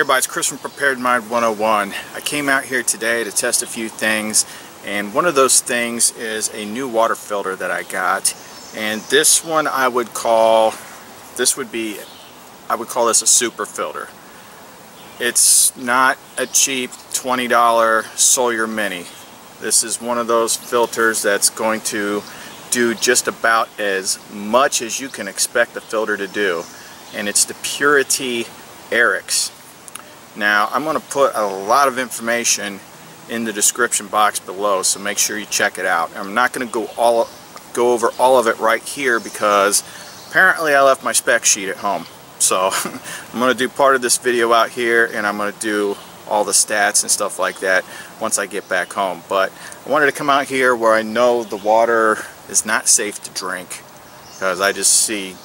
Hey everybody, it's Chris from Preparedmind101. I came out here today to test a few things, and one of those things is a new water filter that I got. And this one I would call this a super filter. It's not a cheap $20 Sawyer Mini. This is one of those filters that's going to do just about as much as you can expect the filter to do, and it's the Puritii RX. Now, I'm going to put a lot of information in the description box below, so make sure you check it out. I'm not going to go over all of it right here because apparently I left my spec sheet at home. So I'm going to do part of this video out here, and I'm going to do all the stats and stuff like that once I get back home. But I wanted to come out here where I know the water is not safe to drink, because I just see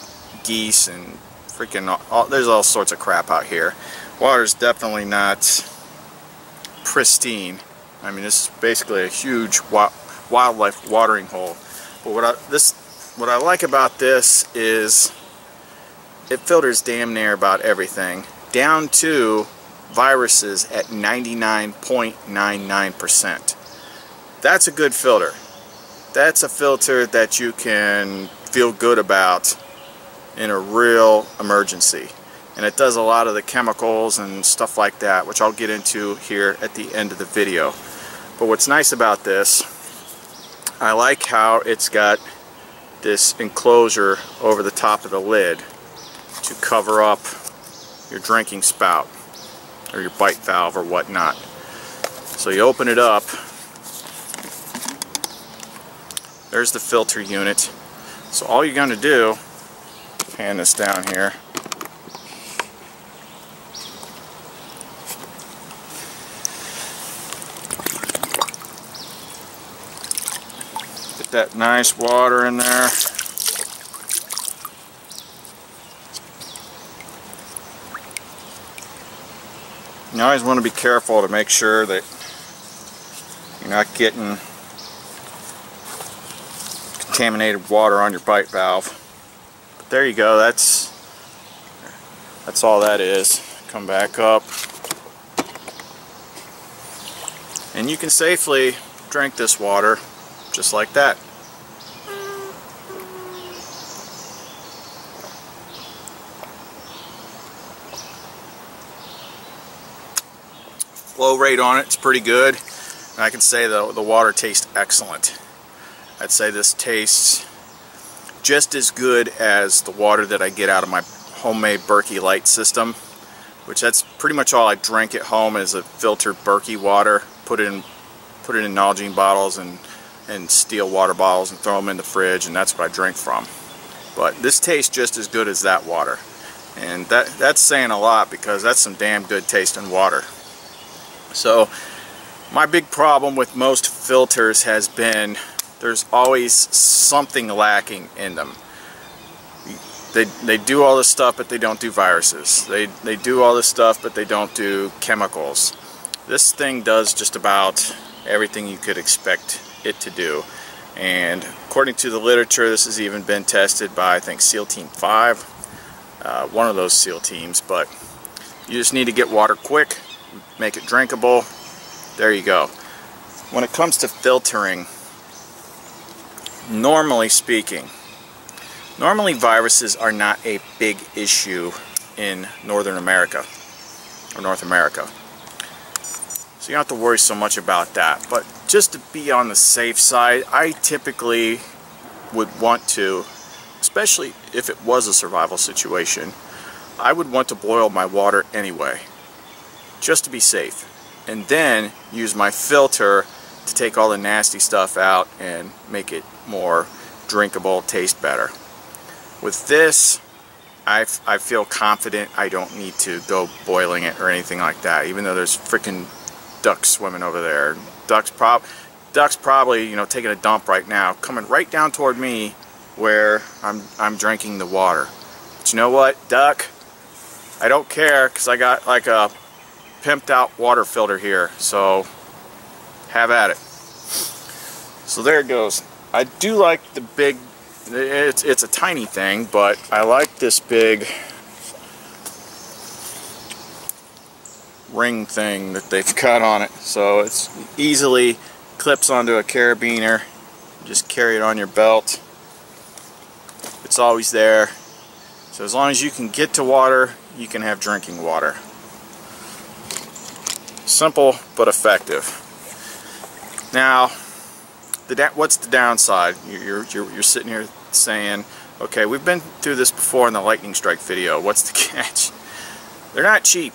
geese and freaking there's all sorts of crap out here. Water's definitely not pristine. I mean, this is basically a huge wildlife watering hole. But what I like about this is it filters damn near about everything, down to viruses at 99.99%. That's a good filter. That's a filter that you can feel good about in a real emergency. And it does a lot of the chemicals and stuff like that, which I'll get into here at the end of the video. But what's nice about this, I like how it's got this enclosure over the top of the lid to cover up your drinking spout or your bite valve or whatnot. So you open it up, there's the filter unit. So all you're going to do, hand this down here, get that nice water in there. You always want to be careful to make sure that you're not getting contaminated water on your bite valve. But there you go, that's all that is. Come back up, and you can safely drink this water just like that. Flow rate on it's pretty good, and I can say the water tastes excellent. I'd say this tastes just as good as the water that I get out of my homemade Berkey Light system, which that's pretty much all I drink at home, is a filtered Berkey water. Put it in Nalgene bottles and steel water bottles and throw them in the fridge, and that's what I drink from. But this tastes just as good as that water, and that's saying a lot, because that's some damn good tasting water. So my big problem with most filters has been there's always something lacking in them. They do all this stuff, but they don't do viruses. They do all this stuff, but they don't do chemicals. This thing does just about everything you could expect it to do. And according to the literature, this has even been tested by, I think, SEAL Team 5, one of those SEAL teams. But you just need to get water quick, make it drinkable. There you go. When it comes to filtering, normally speaking, viruses are not a big issue in Northern America or North America, so you don't have to worry so much about that. But just to be on the safe side, I typically would want to, especially if it was a survival situation, I would want to boil my water anyway, just to be safe, and then use my filter to take all the nasty stuff out and make it more drinkable, taste better. With this, I feel confident I don't need to go boiling it or anything like that, even though there's freaking ducks swimming over there. Ducks probably, you know, taking a dump right now, coming right down toward me where I'm drinking the water. But you know what, duck? I don't care, because I got like a pimped out water filter here, so have at it. So there it goes. I do like the big, it's a tiny thing, but I like this big ring thing that they've got on it, so it's easily clips onto a carabiner. Just carry it on your belt. It's always there. So as long as you can get to water, you can have drinking water. Simple but effective. Now, what's the downside? You're sitting here saying, okay, we've been through this before in the lightning strike video. What's the catch? They're not cheap.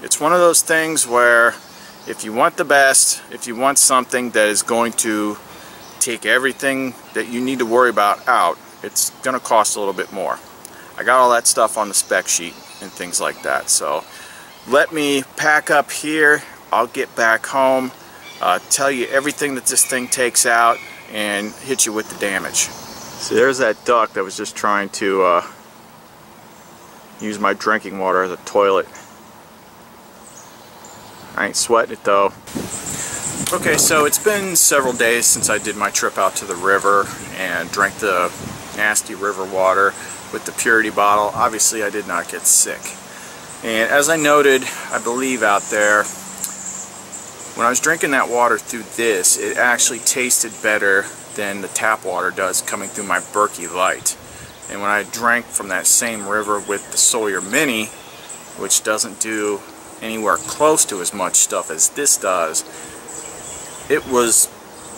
It's one of those things where if you want the best, if you want something that is going to take everything that you need to worry about out, it's going to cost a little bit more. I got all that stuff on the spec sheet and things like that. So let me pack up here. I'll get back home, tell you everything that this thing takes out, and hit you with the damage. See, there's that duck that was just trying to use my drinking water as a toilet. I ain't sweating it though. Okay, so it's been several days since I did my trip out to the river and drank the nasty river water with the Puritii bottle. Obviously I did not get sick. And as I noted, I believe out there, when I was drinking that water through this, it actually tasted better than the tap water does coming through my Berkey Light. And when I drank from that same river with the Sawyer Mini, which doesn't do anywhere close to as much stuff as this does, it was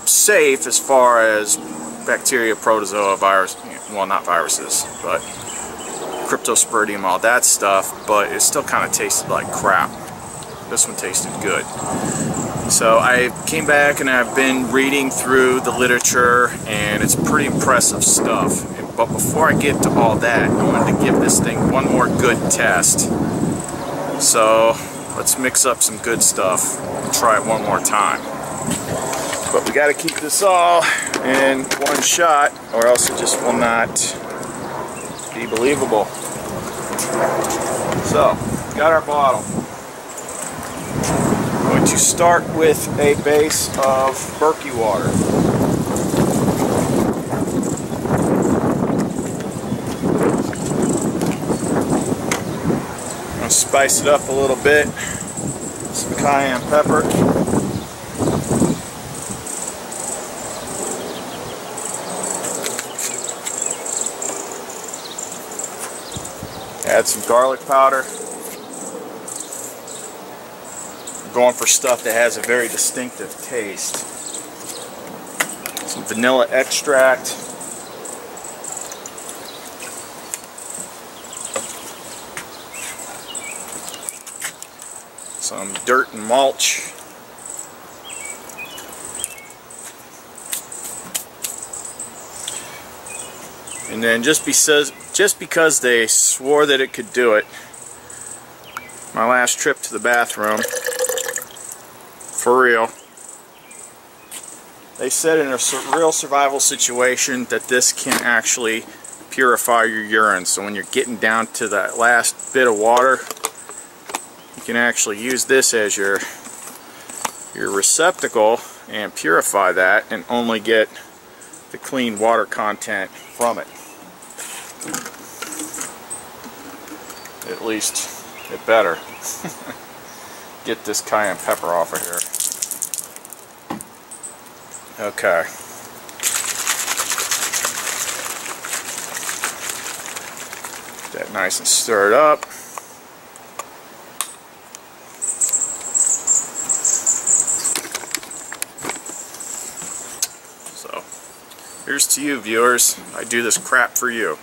safe as far as bacteria, protozoa, virus, well, not viruses, but cryptosporidium, all that stuff, but it still kind of tasted like crap. This one tasted good. So I came back and I've been reading through the literature, and it's pretty impressive stuff. But before I get to all that, I wanted to give this thing one more good test. So let's mix up some good stuff and try it one more time. But we got to keep this all in one shot, or else it just will not be believable. So, got our bottle. I'm going to start with a base of Berkey water. I'm going to spice it up a little bit. Some cayenne pepper. Add some garlic powder. I'm going for stuff that has a very distinctive taste. Some vanilla extract. Some dirt and mulch. And then just because they swore that it could do it, my last trip to the bathroom, for real, they said in a real survival situation that this can actually purify your urine. So when you're getting down to that last bit of water, you can actually use this as your receptacle and purify that and only get the clean water content from it. At least it better. Get this cayenne pepper off of here. Okay. Get that nice and stirred up. So, here's to you, viewers. I do this crap for you.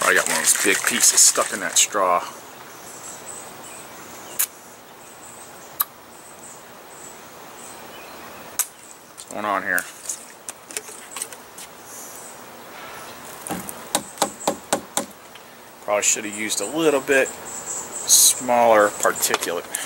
I got one of those big pieces stuck in that straw. What's going on here? Probably should have used a little bit smaller particulate.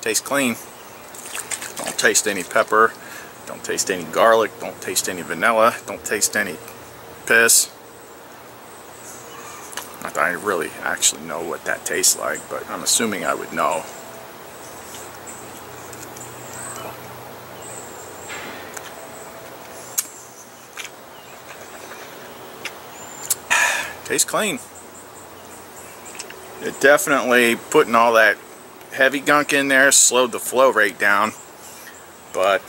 Tastes clean. Don't taste any pepper. Don't taste any garlic. Don't taste any vanilla. Don't taste any piss. Not that I really actually know what that tastes like, but I'm assuming I would know. Tastes clean. It definitely, putting all that heavy gunk in there slowed the flow rate down, but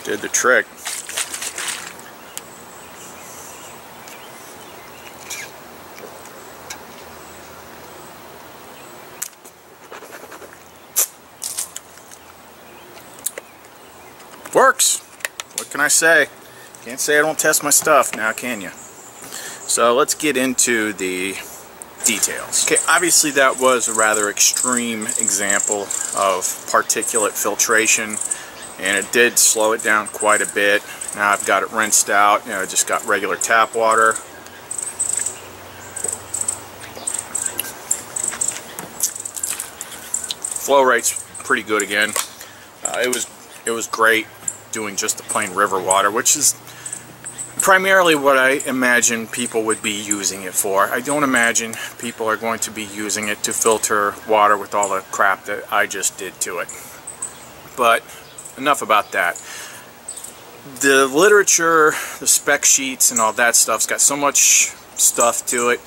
did the trick. Works. What can I say? Can't say I don't test my stuff now, can you? So let's get into the details. Okay, obviously that was a rather extreme example of particulate filtration, and it did slow it down quite a bit. Now I've got it rinsed out. I just got regular tap water. Flow rate's pretty good again. It was great doing just the plain river water, which is primarily what I imagine people would be using it for. I don't imagine people are going to be using it to filter water with all the crap that I just did to it. But enough about that. The literature, the spec sheets, and all that stuff's got so much stuff to it.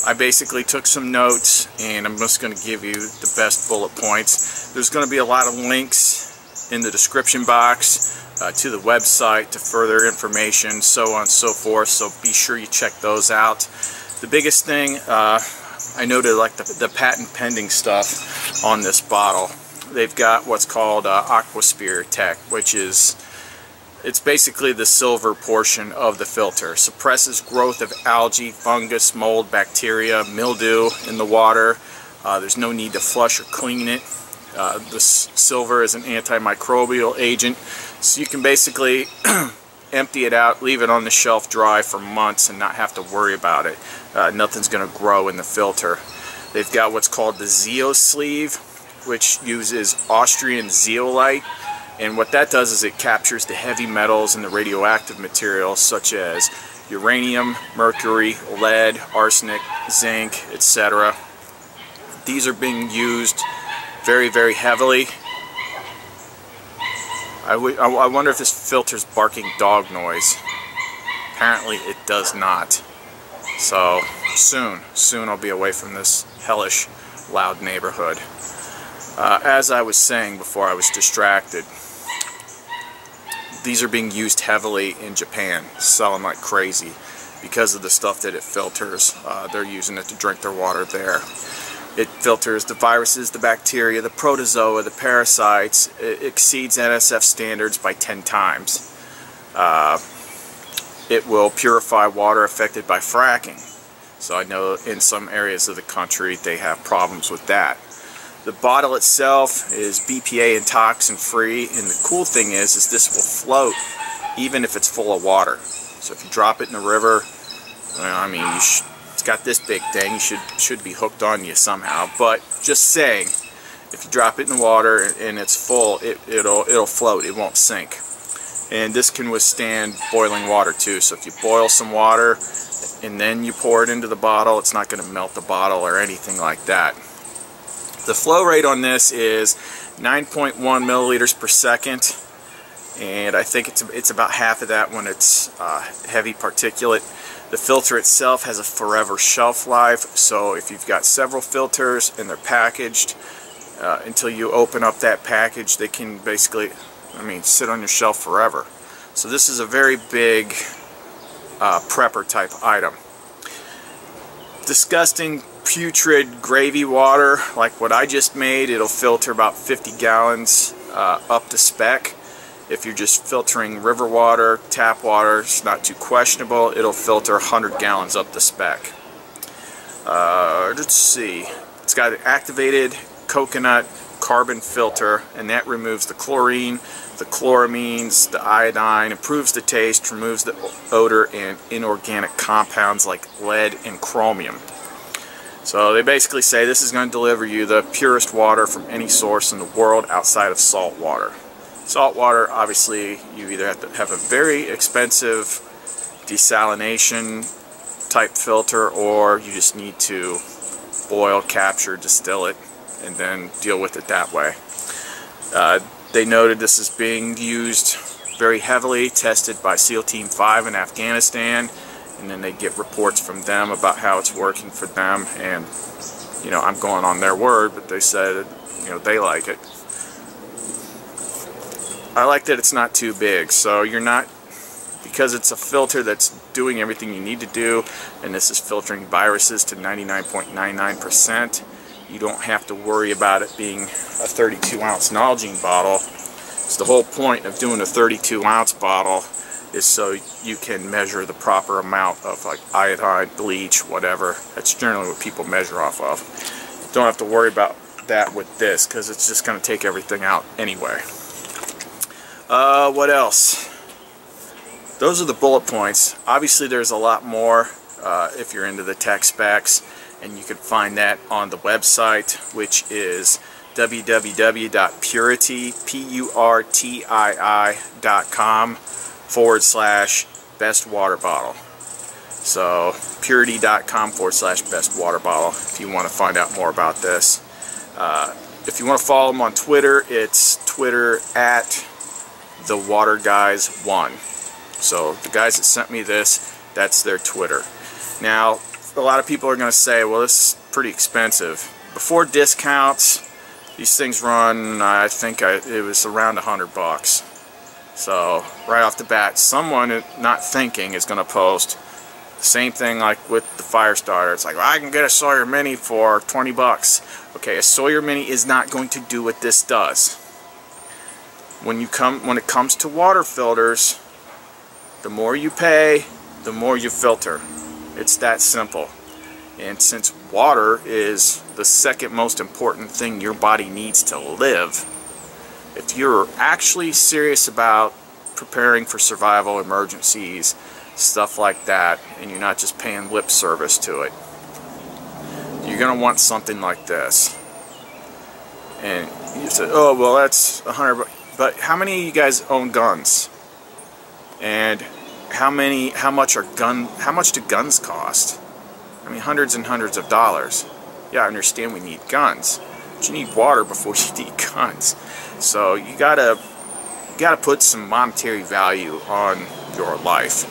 I basically took some notes, and I'm just going to give you the best bullet points. There's going to be a lot of links in the description box to the website, to further information, so on and so forth, so be sure you check those out. The biggest thing, I noted like the patent pending stuff on this bottle. They've got what's called Aquasphere Tech, which is, it's basically the silver portion of the filter. Suppresses growth of algae, fungus, mold, bacteria, mildew in the water. There's no need to flush or clean it. This silver is an antimicrobial agent, so you can basically empty it out, leave it on the shelf dry for months and not have to worry about it. Nothing's going to grow in the filter. They've got what's called the Zeo sleeve, which uses Austrian zeolite, and what that does is it captures the heavy metals and the radioactive materials such as uranium, mercury, lead, arsenic, zinc, etc. These are being used very, very heavily. I wonder if this filter's barking dog noise. Apparently it does not. So soon I'll be away from this hellish loud neighborhood. As I was saying before I was distracted, these are being used heavily in Japan, selling like crazy because of the stuff that it filters. They're using it to drink their water there. It filters the viruses, the bacteria, the protozoa, the parasites. It exceeds NSF standards by 10 times. It will purify water affected by fracking. So I know in some areas of the country they have problems with that. The bottle itself is BPA and toxin free, and the cool thing is this will float even if it's full of water. So if you drop it in the river, well, I mean, it's got this big thing, should be hooked on you somehow. But just saying, if you drop it in the water and it's full, it'll float, it won't sink. And this can withstand boiling water too. So if you boil some water and then you pour it into the bottle, it's not going to melt the bottle or anything like that. The flow rate on this is 9.1 milliliters per second, and I think it's about half of that when it's heavy particulate. The filter itself has a forever shelf life, so if you've got several filters and they're packaged, until you open up that package, they can basically, sit on your shelf forever. So this is a very big prepper type item. Disgusting, putrid gravy water like what I just made, it'll filter about 50 gallons up to spec. If you're just filtering river water, tap water, it's not too questionable. It'll filter 100 gallons up to spec. Let's see. It's got an activated coconut carbon filter, and that removes the chlorine, the chloramines, the iodine, improves the taste, removes the odor and inorganic compounds like lead and chromium. So they basically say this is going to deliver you the purest water from any source in the world outside of salt water. Salt water, obviously, you either have to have a very expensive desalination type filter, or you just need to boil, capture, distill it, and then deal with it that way. They noted this is being used very heavily, tested by SEAL Team 5 in Afghanistan, and then they get reports from them about how it's working for them. And you know, I'm going on their word, but they said, you know, they like it. I like that it's not too big, so you're not, because it's a filter that's doing everything you need to do, and this is filtering viruses to 99.99%. You don't have to worry about it being a 32-ounce Nalgene bottle. So the whole point of doing a 32-ounce bottle is so you can measure the proper amount of like iodine, bleach, whatever. That's generally what people measure off of. Don't have to worry about that with this, because it's just going to take everything out anyway. What else? Those are the bullet points. Obviously there's a lot more if you're into the tech specs, and you can find that on the website, which is www.puritii.com/best water bottle. So puritii.com/best water bottle if you want to find out more about this. If you want to follow them on Twitter, it's Twitter at thewaterguys1. So the guys that sent me this, that's their Twitter. Now, a lot of people are going to say, well, this is pretty expensive. Before discounts, these things run, I think it was around $100. So right off the bat, someone not thinking is going to post the same thing like with the fire starter. It's like, well, I can get a Sawyer Mini for 20 bucks. Okay, a Sawyer Mini is not going to do what this does. When it comes to water filters, the more you pay, the more you filter. It's that simple. And since water is the second most important thing your body needs to live, if you're actually serious about preparing for survival, emergencies, stuff like that, and you're not just paying lip service to it, you're going to want something like this. And you say, oh, well, that's $100. But how many of you guys own guns? And how much do guns cost? I mean, hundreds and hundreds of dollars. Yeah, I understand we need guns, but you need water before you need guns. So you gotta put some monetary value on your life.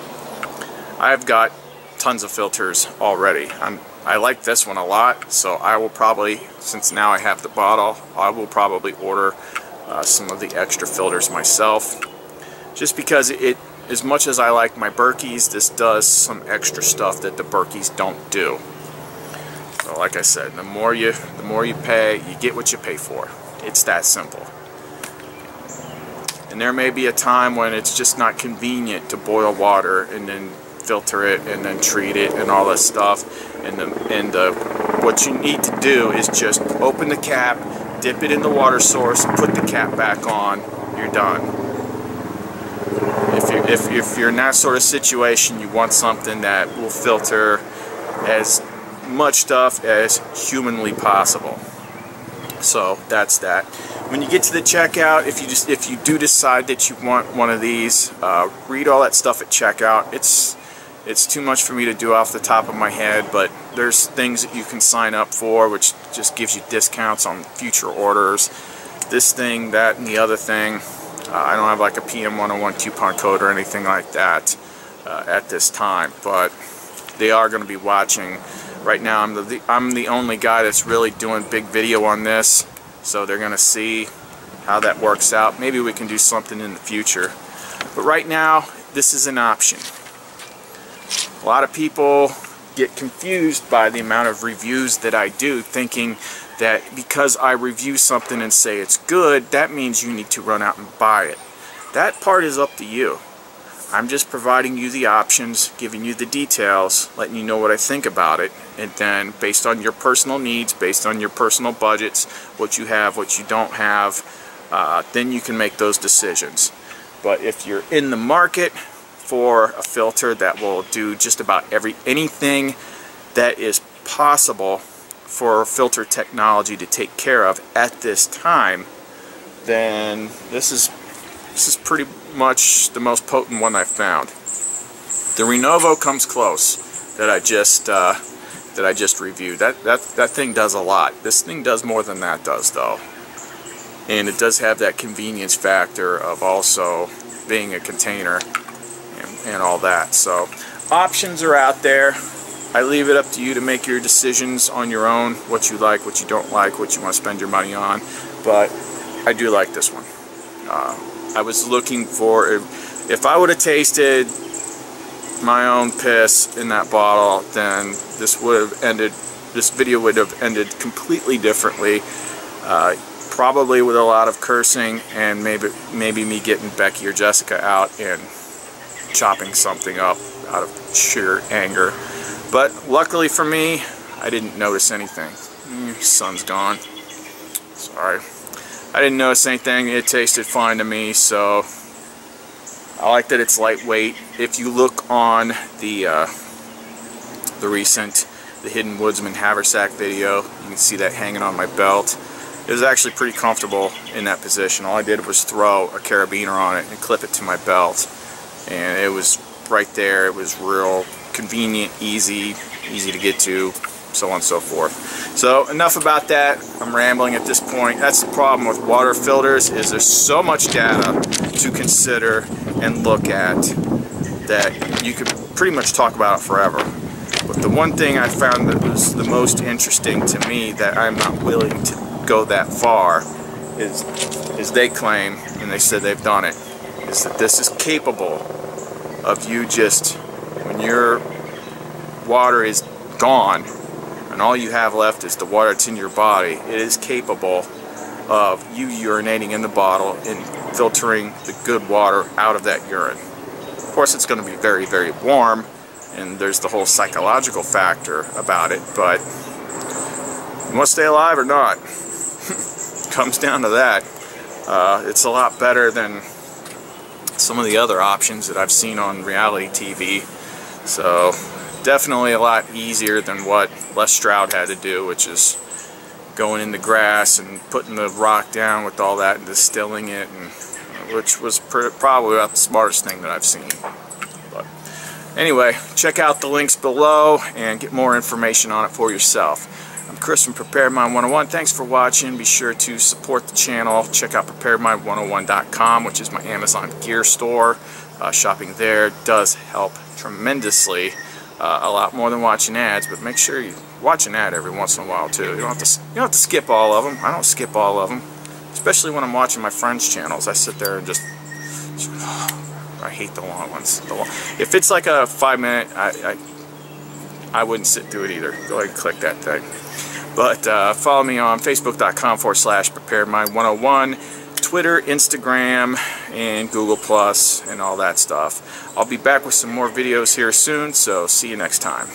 I've got tons of filters already. I like this one a lot, so I will probably, since now I have the bottle, I will probably order some of the extra filters myself, just because as much as I like my Berkeys, this does some extra stuff that the Berkeys don't do. So like I said, the more you pay, you get what you pay for. It's that simple. And there may be a time when it's just not convenient to boil water and then filter it and then treat it and all that stuff. What you need to do is just open the cap, dip it in the water source, put the cap back on, you're done. If you're in that sort of situation, you want something that will filter as much stuff as humanly possible. So that's that. When you get to the checkout, if you do decide that you want one of these, read all that stuff at checkout. It's too much for me to do off the top of my head, but there's things that you can sign up for, which just gives you discounts on future orders. This thing, that, and the other thing. I don't have like a PM101 coupon code or anything like that at this time, but they are going to be watching. Right now I'm the only guy that's really doing big video on this, so they're going to see how that works out. Maybe we can do something in the future, but right now this is an option. A lot of people get confused by the amount of reviews that I do, thinking that because I review something and say it's good, that means you need to run out and buy it. That part is up to you. I'm just providing you the options, giving you the details, letting you know what I think about it, and then based on your personal needs, based on your personal budgets, what you have, what you don't have, then you can make those decisions. But if you're in the market for a filter that will do just about anything that is possible for filter technology to take care of at this time, then this is pretty much the most potent one I've found. The Renovo comes close, that I just reviewed. That thing does a lot. This thing does more than that does, though. And it does have that convenience factor of also being a container and all that. So options are out there. I leave it up to you to make your decisions on your own, what you like, what you don't like, what you want to spend your money on. But I do like this one. I was looking for, if I would have tasted my own piss in that bottle, then this video would have ended completely differently, probably with a lot of cursing and maybe me getting Becky or Jessica out and chopping something up out of sheer anger. But luckily for me, I didn't notice anything. Sun's gone. Sorry. I didn't notice anything. It tasted fine to me, so I like that it's lightweight. If you look on the recent Hidden Woodsman Haversack video, you can see that hanging on my belt. It was actually pretty comfortable in that position. All I did was throw a carabiner on it and clip it to my belt, and it was right there. It was real convenient, easy to get to, so on and so forth. So enough about that. I'm rambling at this point. That's the problem with water filters, is there's so much data to consider and look at that you could pretty much talk about it forever. But the one thing I found that was the most interesting to me, that I'm not willing to go that far, is they claim, and they said they've done it, is that this is capable of you just, when your water is gone and all you have left is the water that's in your body, it is capable of you urinating in the bottle and filtering the good water out of that urine. Of course, it's going to be very, very warm, and there's the whole psychological factor about it, but you want to stay alive or not? Comes down to that. It's a lot better than some of the other options that I've seen on reality TV. So definitely a lot easier than what Les Stroud had to do, which is going in the grass and putting the rock down with all that and distilling it, and which was probably about the smartest thing that I've seen. But anyway, check out the links below and get more information on it for yourself. I'm Chris from Preparedmind101. Thanks for watching. Be sure to support the channel. Check out Preparedmind101.com, which is my Amazon gear store. Shopping there does help tremendously. A lot more than watching ads, but make sure you watch an ad every once in a while too. You don't have to skip all of them. I don't skip all of them, especially when I'm watching my friends' channels. I sit there and just I hate the long ones. If it's like a 5-minute, I wouldn't sit through it either. Go ahead and click that thing. But follow me on Facebook.com/Preparedmind101, Twitter, Instagram, and Google Plus, and all that stuff. I'll be back with some more videos here soon, so see you next time.